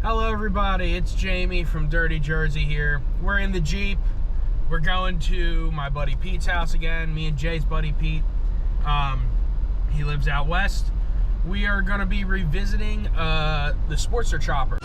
Hello everybody, it's Jamie from Dirty Jersey here. We're in the Jeep. We're going to my buddy Pete's house again, me and Jay's buddy Pete. He lives out west. We are gonna be revisiting the Sportster Chopper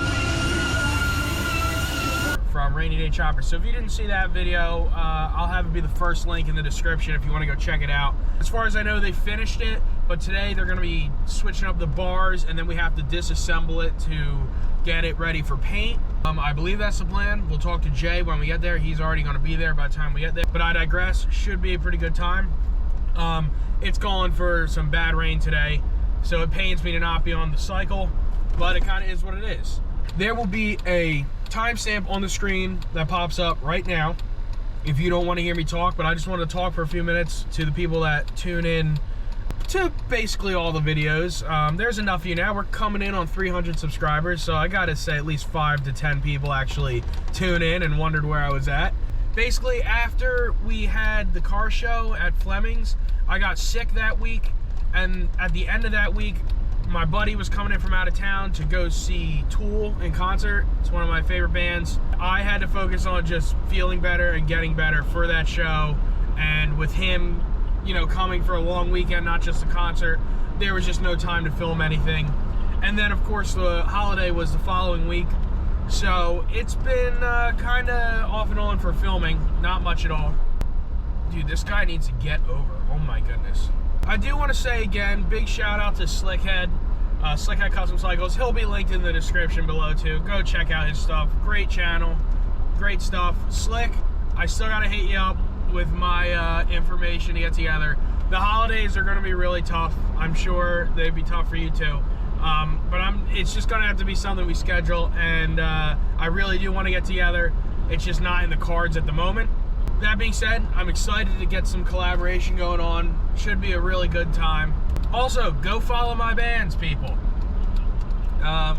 from Rainy Day Chopper. So if you didn't see that video, I'll have it be the first link in the description if you want to go check it out. As far as I know, they finished it, but today they're going to be switching up the bars, and then we have to disassemble it to get it ready for paint. I believe that's the plan. We'll talk to Jay when we get there. He's already going to be there by the time we get there. But I digress. Should be a pretty good time. It's calling for some bad rain today, so it pains me to not be on the cycle, but it kind of is what it is. There will be a timestamp on the screen that pops up right now if you don't want to hear me talk, but I just want to talk for a few minutes to the people that tune in to basically all the videos. There's enough of you now. We're coming in on 300 subscribers, so I gotta say at least 5 to 10 people actually tune in and wondered where I was at. Basically, after we had the car show at Fleming's, I got sick that week, and at the end of that week, my buddy was coming in from out of town to go see Tool in concert. It's one of my favorite bands. I had to focus on just feeling better and getting better for that show. And with him, you know, coming for a long weekend, not just a concert, there was just no time to film anything. And then, of course, the holiday was the following week. So it's been kind of off and on for filming. Not much at all. Dude, this guy needs to get over. Oh my goodness. I do want to say again, big shout out to SlickHead, SlickHead Custom Cycles. He'll be linked in the description below too. Go check out his stuff. Great channel, great stuff. Slick, I still gotta hit you up with my information to get together. The holidays are gonna be really tough. I'm sure they'd be tough for you too. But it's just gonna have to be something we schedule, and I really do want to get together. It's just not in the cards at the moment. That being said, I'm excited to get some collaboration going on. Should be a really good time. Also, go follow my bands, people.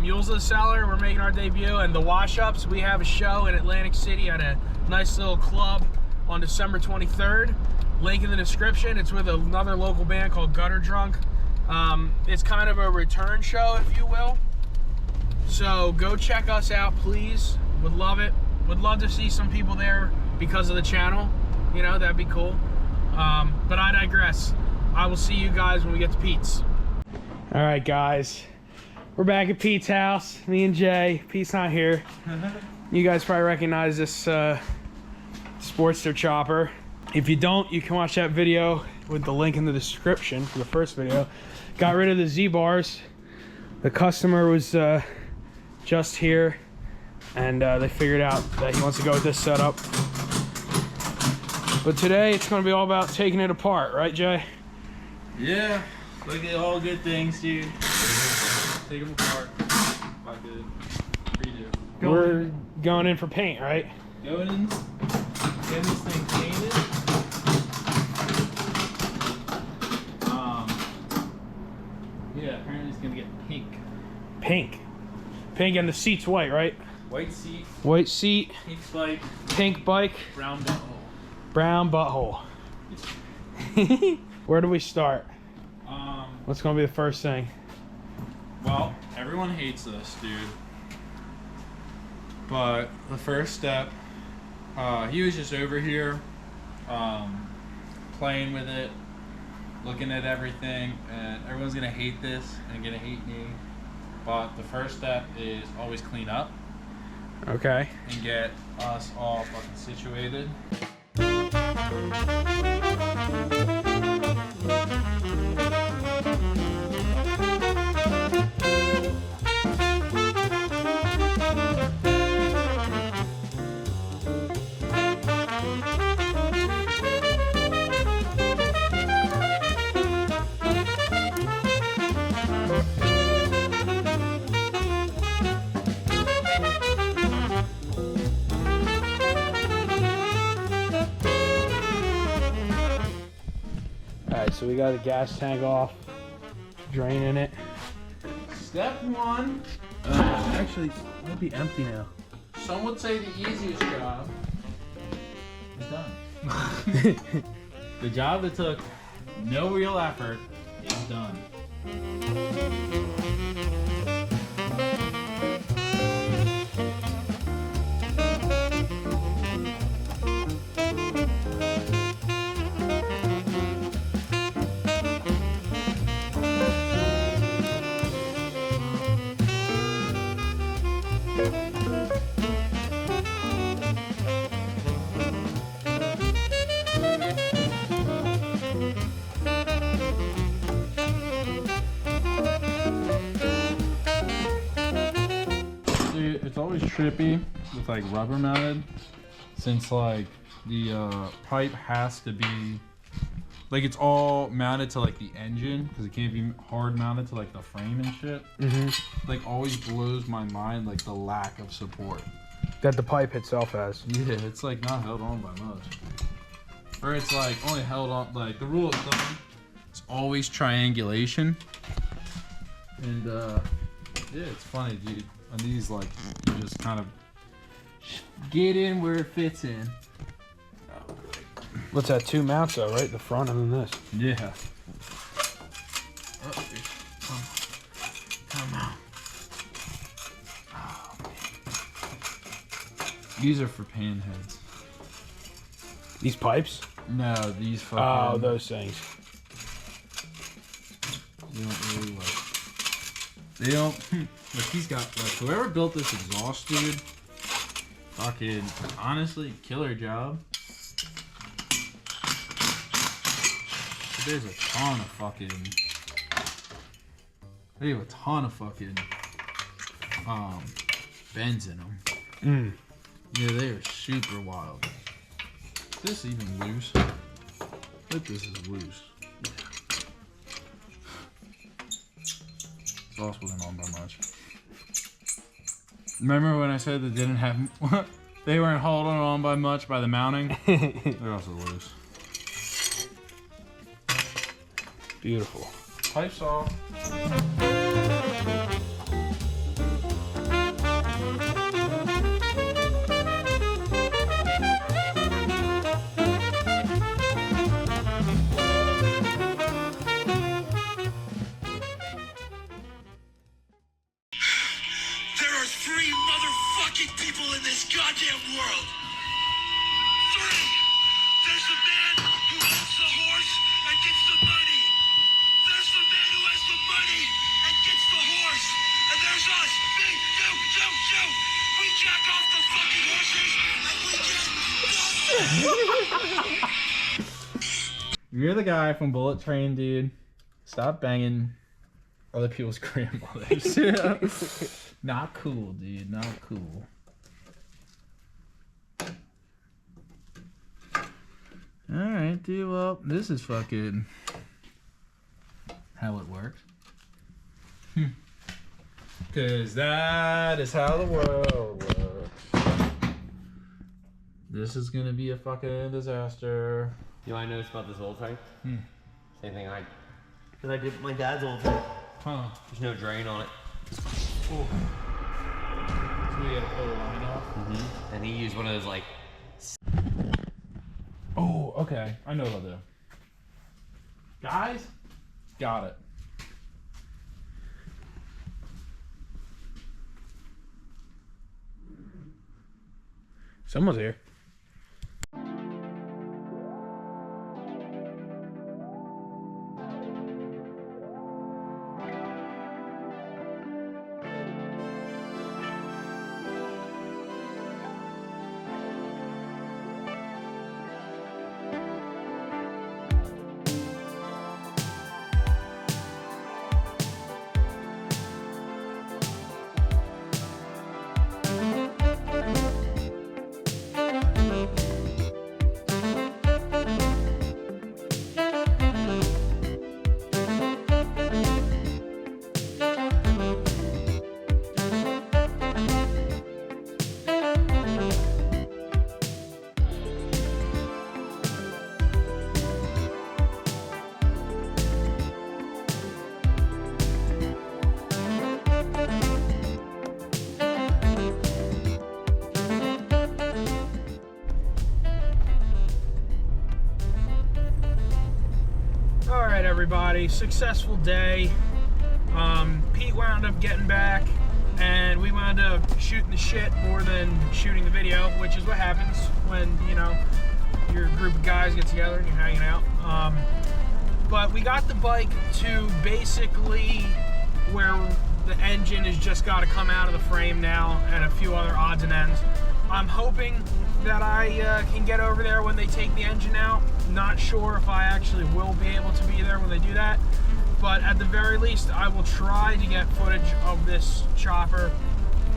Mules of the Cellar, we're making our debut, and the Wash-Ups, we have a show in Atlantic City at a nice little club on December 23rd. Link in the description. It's with another local band called Gutter Drunk. It's kind of a return show, if you will. So go check us out, please. Would love it. Would love to see some people there because of the channel, you know, that'd be cool. But I digress. I will see you guys when we get to Pete's. All right, guys, we're back at Pete's house, me and Jay. Pete's not here. You guys probably recognize this Sportster Chopper. If you don't, you can watch that video with the link in the description for the first video. Got rid of the Z-bars. The customer was just here, and they figured out that he wants to go with this setup. But today it's going to be all about taking it apart, right, Jay? Yeah, look at all good things, dude. Take them apart. Not good. Redo. We're going in for paint, right? Going in, getting this thing painted. Yeah, apparently it's going to get pink. Pink. Pink, and the seat's white, right? White seat. White seat. Pink bike. Pink bike. Brown butthole. Brown butthole. Where do we start? What's gonna be the first thing? Well, everyone hates this, dude. But the first step, he was just over here, playing with it, looking at everything, and everyone's gonna hate this and gonna hate me. But the first step is always clean up. Okay. And get us all fucking situated. Alright, so we got the gas tank off, draining it. Step one. Actually, it'll be empty now. Some would say the easiest job is done. The job that took no real effort is done. Dude, it's always trippy with like rubber mounted, since like the pipe has to be like, it's all mounted to like the engine because it can't be hard mounted to like the frame and shit. Like always blows my mind, like the lack of support That the pipe itself has. Yeah, it's like not held on by much, or it's like only held on, like the rule of thumb, it's always triangulation. And yeah, it's funny, dude. On these, like, you just kind of get in where it fits in. What's that? 2 mounts though, right? The front and then this. Yeah. Oh, come on. Oh, these are for panheads. These pipes? No, these fucking... Oh, those things. They don't really like... They don't... Like, he's got... Like, whoever built this exhaust, dude, fucking... Honestly, killer job. But there's a ton of fucking... They have a ton of fucking... bends in them. Yeah, they are super wild. Is this even loose? I think this is loose. Exhaust wasn't on by much. Remember when I said they didn't have... they weren't holding on by much by the mounting? They're also loose. Beautiful. Pipe saw. You're the guy from Bullet Train, dude. Stop banging other people's grandmothers. Not cool, dude. Not cool. Alright, dude. Well, this is fucking how it works. Because that is how the world works. This is going to be a fucking disaster. You know what I noticed about this old tank? Same thing that I did with my dad's old tank. Huh. There's no drain on it. Ooh. So we gotta pull the line off? And he used one of those like... Oh, okay. I know what I'll do. Guys? Got it. Someone's here. Everybody, successful day. Pete wound up getting back and we wound up shooting the shit more than shooting the video, which is what happens when, you know, your group of guys get together and you're hanging out. But we got the bike to basically where The engine has just got to come out of the frame now, and a few other odds and ends. I'm hoping that I can get over there when they take the engine out. Not sure if I actually will be able to be there when they do that, but at the very least, I will try to get footage of this chopper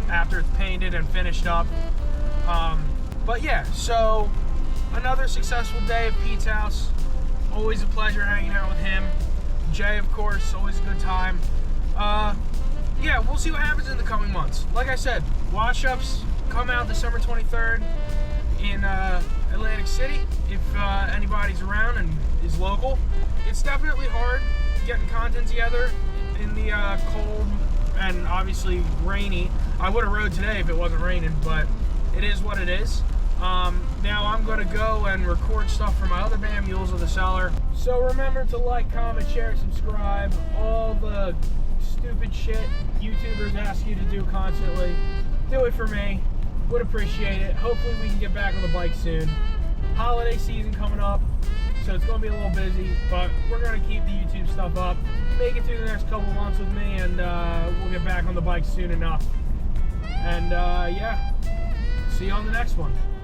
after it's painted and finished up. But yeah, so another successful day at Pete's house. Always a pleasure hanging out with him. Jay, of course, always a good time. Yeah, we'll see what happens in the coming months. Like I said, wash-ups come out December 23rd in Atlantic City, if anybody's around and is local. It's definitely hard getting content together in the cold and obviously rainy. I would have rode today if it wasn't raining, but it is what it is. Now I'm going to go and record stuff for my other band, Mules of the Cellar. So remember to like, comment, share, subscribe, all the stupid shit YouTubers ask you to do constantly. Do it for me. Would appreciate it. Hopefully we can get back on the bike soon. Holiday season coming up, so it's going to be a little busy, but we're going to keep the YouTube stuff up. Make it through the next couple months with me, and we'll get back on the bike soon enough. And yeah, see you on the next one.